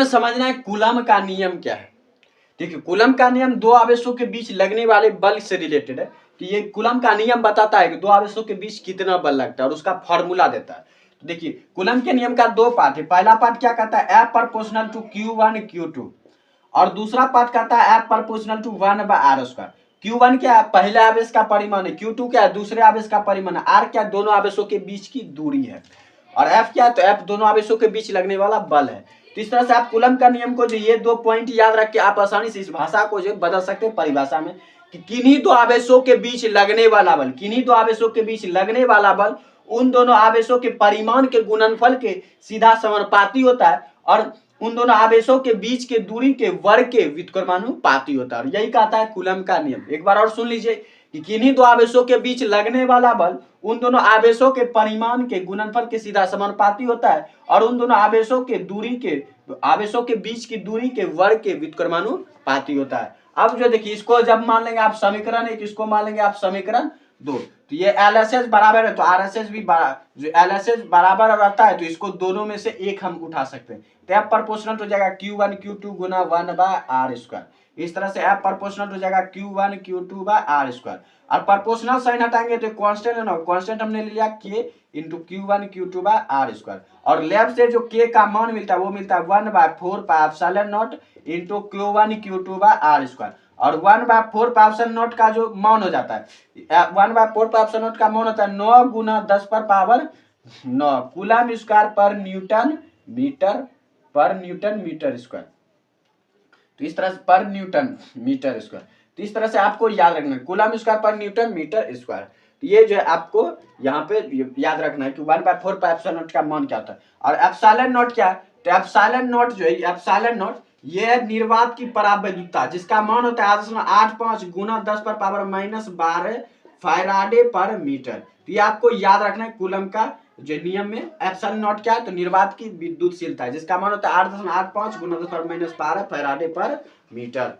में समझना है कूलम का नियम क्या है। देखिए कूलम का नियम दो आवेशों के बीच लगने वाले बल से रिलेटेड है। कि ये कूलम का नियम बताता है कि दो आवेशों के बीच कितना बल लगता है और उसका फॉर्मूला देता है। तो देखिए कूलम के नियम का दो पार्ट है। पहला पार्ट क्या कहता है, F proportional to Q1 Q2, और दूसरा पार्ट कहता है F proportional to 1/r²। Q1 क्या है, पहले आवेश का परिमाण है। Q2 क्या है, दूसरे आवेश का परिमाण है। R क्या, दोनों आवेशों के बीच की दूरी है। और F क्या है, तो F दोनों आवेशों के बीच लगने वाला बल है। तो इस तरह से आप कूलम का नियम को जो ये दो पॉइंट याद रख के आप आसानी से इस भाषा को जो बदल सकते हैं परिभाषा में कि किन्हीं दो आवेशों के बीच लगने वाला बल, किन्हीं दो आवेशों के बीच लगने वाला बल उन दोनों आवेशों के परिमाण के गुणनफल के सीधा समानुपाती होता है और उन दोनों आवेशों के बीच के दूरी के वर्ग के व्युत्क्रमानुपाती होता है। यही कहता है कूलम का नियम। एक बार और सुन लीजिए कि किन्हीं दो आवेशों के बीच लगने वाला बल उन दोनों आवेशों के परिमाण के गुणनफल के सीधा समानुपाती होता है और उन दोनों आवेशों के बीच की दूरी के वर्ग के व्युत्क्रमानुपाती होता है। अब जो देखिए इसको जब मान लेंगे आप समीकरण एक, इसको मान लेंगे आप समीकरण दो, तो ये LHS बराबर है तो RHS भी जो LHS बराबर रहता है तो इसको दोनों में से एक हम उठा सकते हैं। तो F प्रोपोर्शनल हो जाएगा Q1 Q2 गुना 1/r²। इस तरह से F प्रोपोर्शनल हो जाएगा Q1 Q2/r²। और प्रोपोर्शनल साइन हटाएंगे तो कांस्टेंट है ना, कांस्टेंट हमने ले लिया K इंटू Q1 Q2/r²। और लेफ्ट से जो K का मान मिलता है वो मिलता है 1/4πε0 इंटू Q1 Q2/r²। और 1/4πε0 का जो मान हो जाता है 1/4πε0 का मान होता है 9 गुना 10 पर पावर 9 कूलम स्क्वायर पर न्यूटन मीटर स्क्वायर। तो इस तरह से पर न्यूटन मीटर स्क्वायर। तो इस तरह से आपको याद रखना है कूलम स्क्वायर पर न्यूटन मीटर स्क्वायर। तो ये जो है आपको यहाँ पे याद रखना है कि 1/4πε0 का मान क्या होता है। और एप्सिलॉन नॉट क्या है, तो एप्सिलॉन नॉट जो है एप्सिलॉन नॉट ये है निर्वात की परावैद्युतता जिसका मान होता है 8.5 गुना 10 पर पावर -12 फैराडे पर मीटर। तो ये आपको याद रखना है कूलम का जो नियम में एप्सिलॉन नॉट क्या है, तो निर्वात की विद्युतशीलता है जिसका मान होता है 8.85 गुना 10 पर -12 फैराडे पर मीटर।